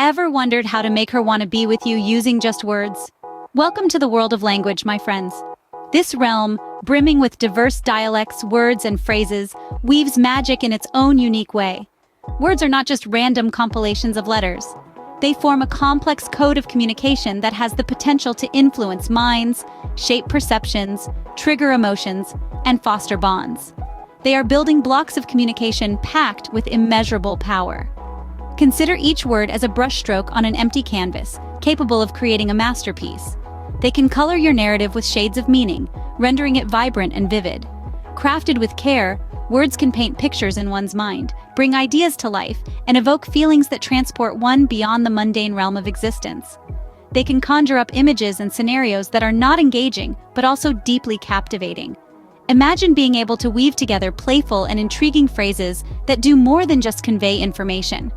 Ever wondered how to make her want to be with you using just words? Welcome to the world of language, my friends. This realm, brimming with diverse dialects, words, and phrases, weaves magic in its own unique way. Words are not just random compilations of letters. They form a complex code of communication that has the potential to influence minds, shape perceptions, trigger emotions, and foster bonds. They are building blocks of communication packed with immeasurable power. Consider each word as a brushstroke on an empty canvas, capable of creating a masterpiece. They can color your narrative with shades of meaning, rendering it vibrant and vivid. Crafted with care, words can paint pictures in one's mind, bring ideas to life, and evoke feelings that transport one beyond the mundane realm of existence. They can conjure up images and scenarios that are not engaging, but also deeply captivating. Imagine being able to weave together playful and intriguing phrases that do more than just convey information.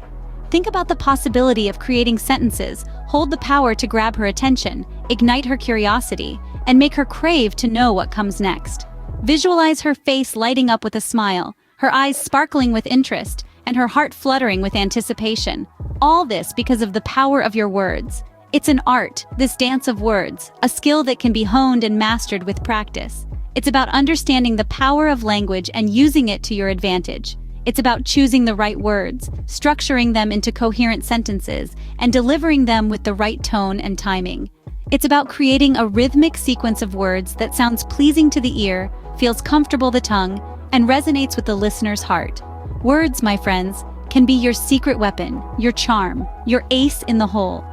Think about the possibility of creating sentences hold the power to grab her attention, ignite her curiosity, and make her crave to know what comes next. Visualize her face lighting up with a smile, her eyes sparkling with interest, and her heart fluttering with anticipation. All this because of the power of your words. It's an art, this dance of words, a skill that can be honed and mastered with practice. It's about understanding the power of language and using it to your advantage. It's about choosing the right words, structuring them into coherent sentences, and delivering them with the right tone and timing. It's about creating a rhythmic sequence of words that sounds pleasing to the ear, feels comfortable to the tongue, and resonates with the listener's heart. Words, my friends, can be your secret weapon, your charm, your ace in the hole.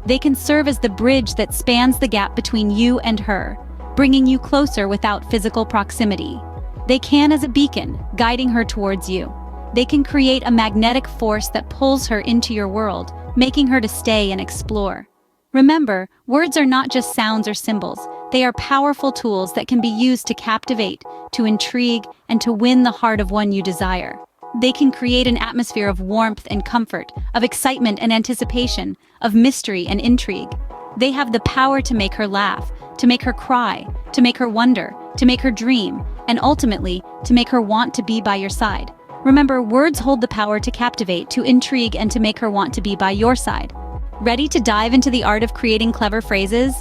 They can serve as the bridge that spans the gap between you and her, bringing you closer without physical proximity. They can as a beacon, guiding her towards you. They can create a magnetic force that pulls her into your world, making her to stay and explore. Remember, words are not just sounds or symbols. They are powerful tools that can be used to captivate, to intrigue, and to win the heart of one you desire. They can create an atmosphere of warmth and comfort, of excitement and anticipation, of mystery and intrigue. They have the power to make her laugh, to make her cry, to make her wonder, to make her dream, and ultimately, to make her want to be by your side. Remember, words hold the power to captivate, to intrigue, and to make her want to be by your side. Ready to dive into the art of creating clever phrases?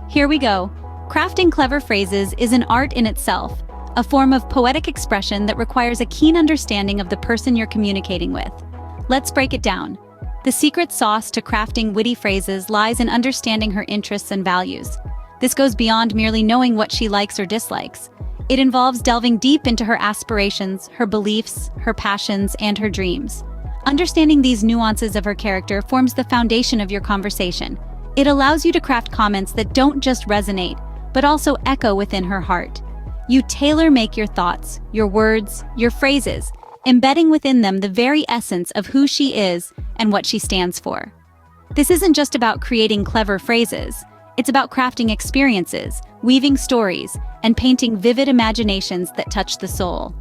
Here we go. Crafting clever phrases is an art in itself, a form of poetic expression that requires a keen understanding of the person you're communicating with. Let's break it down. The secret sauce to crafting witty phrases lies in understanding her interests and values. This goes beyond merely knowing what she likes or dislikes. It involves delving deep into her aspirations, her beliefs, her passions, and her dreams. Understanding these nuances of her character forms the foundation of your conversation. It allows you to craft comments that don't just resonate, but also echo within her heart. You tailor-make your thoughts, your words, your phrases, embedding within them the very essence of who she is and what she stands for. This isn't just about creating clever phrases. It's about crafting experiences, weaving stories, and painting vivid imaginations that touch the soul.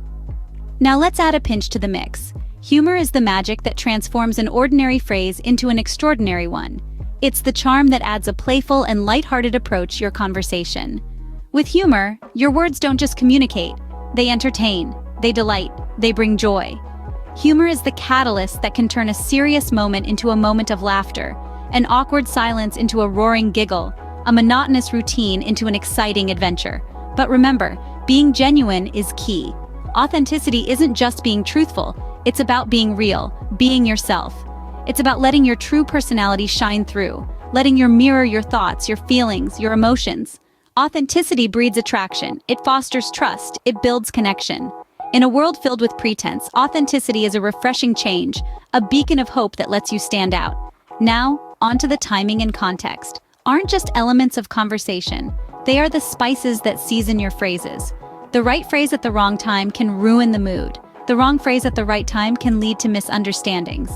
Now let's add a pinch to the mix. Humor is the magic that transforms an ordinary phrase into an extraordinary one. It's the charm that adds a playful and lighthearted approach to your conversation. With humor, your words don't just communicate, they entertain, they delight, they bring joy. Humor is the catalyst that can turn a serious moment into a moment of laughter, an awkward silence into a roaring giggle, a monotonous routine into an exciting adventure. But remember, being genuine is key. Authenticity isn't just being truthful, it's about being real, being yourself. It's about letting your true personality shine through, letting you mirror your thoughts, your feelings, your emotions. Authenticity breeds attraction, it fosters trust, it builds connection. In a world filled with pretense, authenticity is a refreshing change, a beacon of hope that lets you stand out. Now, onto the timing and context. Aren't just elements of conversation. They are the spices that season your phrases. The right phrase at the wrong time can ruin the mood. The wrong phrase at the right time can lead to misunderstandings.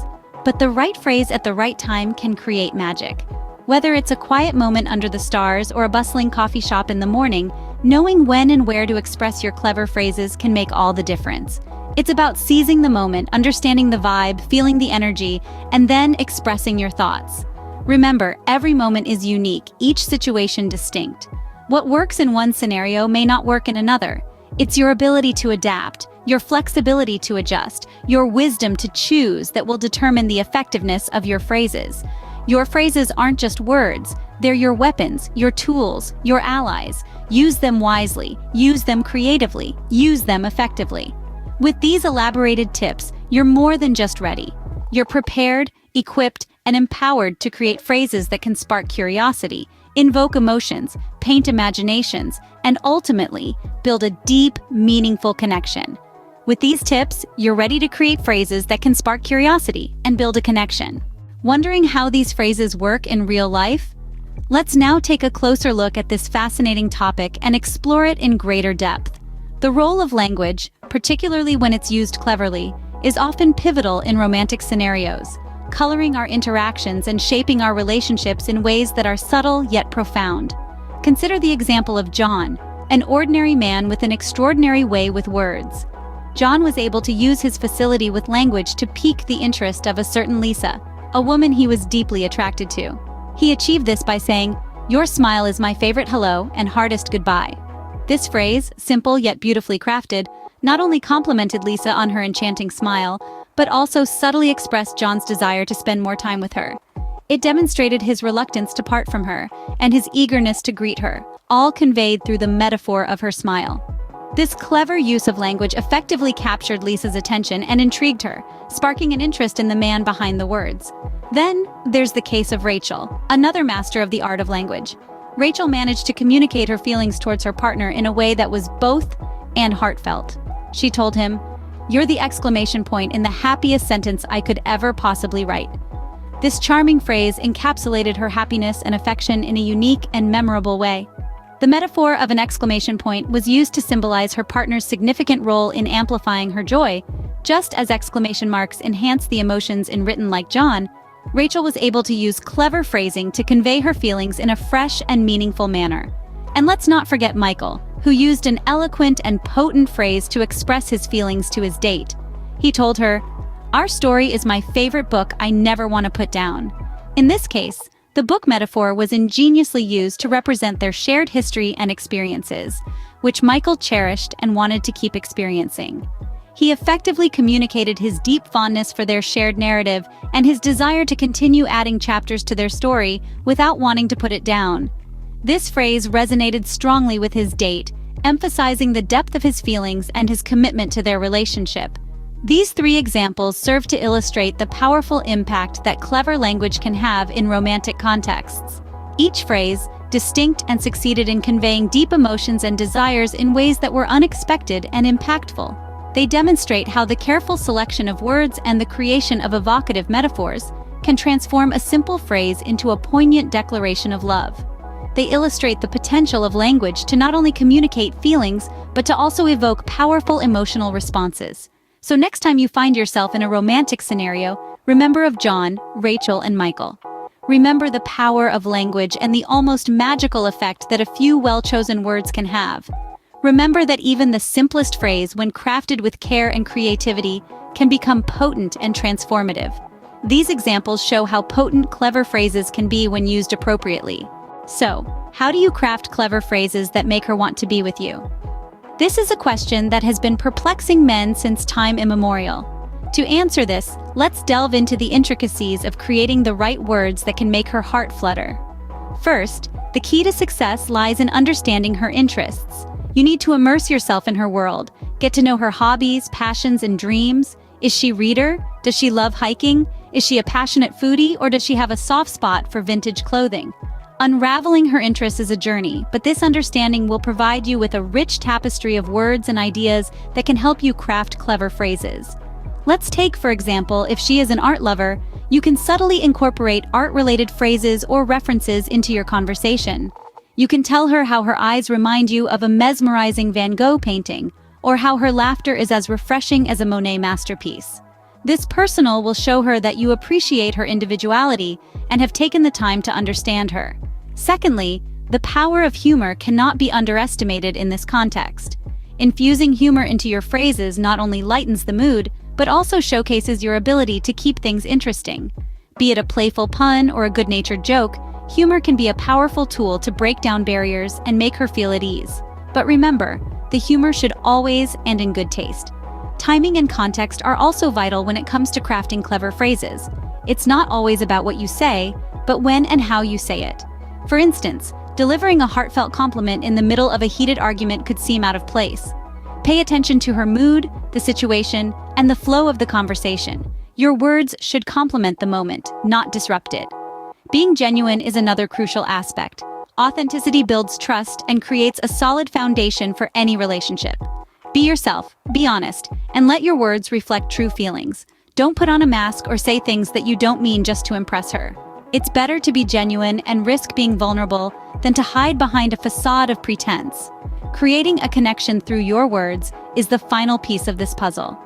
But the right phrase at the right time can create magic. Whether it's a quiet moment under the stars or a bustling coffee shop in the morning, knowing when and where to express your clever phrases can make all the difference. It's about seizing the moment, understanding the vibe, feeling the energy, and then expressing your thoughts. Remember, every moment is unique, each situation distinct. What works in one scenario may not work in another. It's your ability to adapt, your flexibility to adjust, your wisdom to choose that will determine the effectiveness of your phrases. Your phrases aren't just words, they're your weapons, your tools, your allies. Use them wisely, use them creatively, use them effectively. With these elaborated tips, you're more than just ready. You're prepared, equipped, and empowered to create phrases that can spark curiosity, invoke emotions, paint imaginations, and ultimately build a deep, meaningful connection. With these tips, you're ready to create phrases that can spark curiosity and build a connection. Wondering how these phrases work in real life? Let's now take a closer look at this fascinating topic and explore it in greater depth. The role of language, particularly when it's used cleverly, is often pivotal in romantic scenarios, coloring our interactions and shaping our relationships in ways that are subtle yet profound. Consider the example of John, an ordinary man with an extraordinary way with words. John was able to use his facility with language to pique the interest of a certain Lisa, a woman he was deeply attracted to. He achieved this by saying, "Your smile is my favorite hello and hardest goodbye." This phrase, simple yet beautifully crafted, not only complimented Lisa on her enchanting smile, but also subtly expressed John's desire to spend more time with her. It demonstrated his reluctance to part from her and his eagerness to greet her, all conveyed through the metaphor of her smile. This clever use of language effectively captured Lisa's attention and intrigued her, sparking an interest in the man behind the words. Then, there's the case of Rachel, another master of the art of language. Rachel managed to communicate her feelings towards her partner in a way that was both and heartfelt. She told him, "You're the exclamation point in the happiest sentence I could ever possibly write." This charming phrase encapsulated her happiness and affection in a unique and memorable way. The metaphor of an exclamation point was used to symbolize her partner's significant role in amplifying her joy. Just as exclamation marks enhance the emotions in written like John, Rachel was able to use clever phrasing to convey her feelings in a fresh and meaningful manner. And let's not forget Michael, who used an eloquent and potent phrase to express his feelings to his date. He told her, "Our story is my favorite book I never want to put down." In this case, the book metaphor was ingeniously used to represent their shared history and experiences, which Michael cherished and wanted to keep experiencing. He effectively communicated his deep fondness for their shared narrative and his desire to continue adding chapters to their story without wanting to put it down. This phrase resonated strongly with his date, emphasizing the depth of his feelings and his commitment to their relationship. These three examples serve to illustrate the powerful impact that clever language can have in romantic contexts. Each phrase, distinct and succeeded in conveying deep emotions and desires in ways that were unexpected and impactful. They demonstrate how the careful selection of words and the creation of evocative metaphors can transform a simple phrase into a poignant declaration of love. They illustrate the potential of language to not only communicate feelings, but to also evoke powerful emotional responses. So next time you find yourself in a romantic scenario, remember of John, Rachel, and Michael. Remember the power of language and the almost magical effect that a few well-chosen words can have. Remember that even the simplest phrase, when crafted with care and creativity, can become potent and transformative. These examples show how potent clever phrases can be when used appropriately. So, how do you craft clever phrases that make her want to be with you? This is a question that has been perplexing men since time immemorial. To answer this, let's delve into the intricacies of creating the right words that can make her heart flutter. First, the key to success lies in understanding her interests. You need to immerse yourself in her world, get to know her hobbies, passions, and dreams. Is she a reader? Does she love hiking? Is she a passionate foodie, or does she have a soft spot for vintage clothing? Unraveling her interests is a journey, but this understanding will provide you with a rich tapestry of words and ideas that can help you craft clever phrases. Let's take, for example, if she is an art lover, you can subtly incorporate art-related phrases or references into your conversation. You can tell her how her eyes remind you of a mesmerizing Van Gogh painting, or how her laughter is as refreshing as a Monet masterpiece. This personal will show her that you appreciate her individuality and have taken the time to understand her. Secondly, the power of humor cannot be underestimated in this context. Infusing humor into your phrases not only lightens the mood, but also showcases your ability to keep things interesting. Be it a playful pun or a good-natured joke, humor can be a powerful tool to break down barriers and make her feel at ease. But remember, the humor should always end in good taste. Timing and context are also vital when it comes to crafting clever phrases. It's not always about what you say, but when and how you say it. For instance, delivering a heartfelt compliment in the middle of a heated argument could seem out of place. Pay attention to her mood, the situation, and the flow of the conversation. Your words should complement the moment, not disrupt it. Being genuine is another crucial aspect. Authenticity builds trust and creates a solid foundation for any relationship. Be yourself, be honest, and let your words reflect true feelings. Don't put on a mask or say things that you don't mean just to impress her. It's better to be genuine and risk being vulnerable than to hide behind a facade of pretense. Creating a connection through your words is the final piece of this puzzle.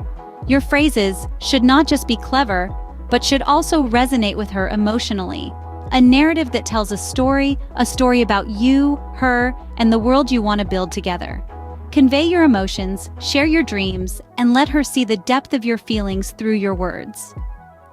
Your phrases should not just be clever, but should also resonate with her emotionally. A narrative that tells a story about you, her, and the world you want to build together. Convey your emotions, share your dreams, and let her see the depth of your feelings through your words.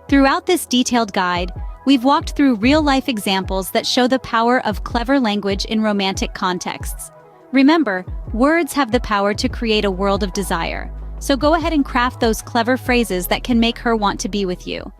Throughout this detailed guide, we've walked through real-life examples that show the power of clever language in romantic contexts. Remember, words have the power to create a world of desire. So go ahead and craft those clever phrases that can make her want to be with you.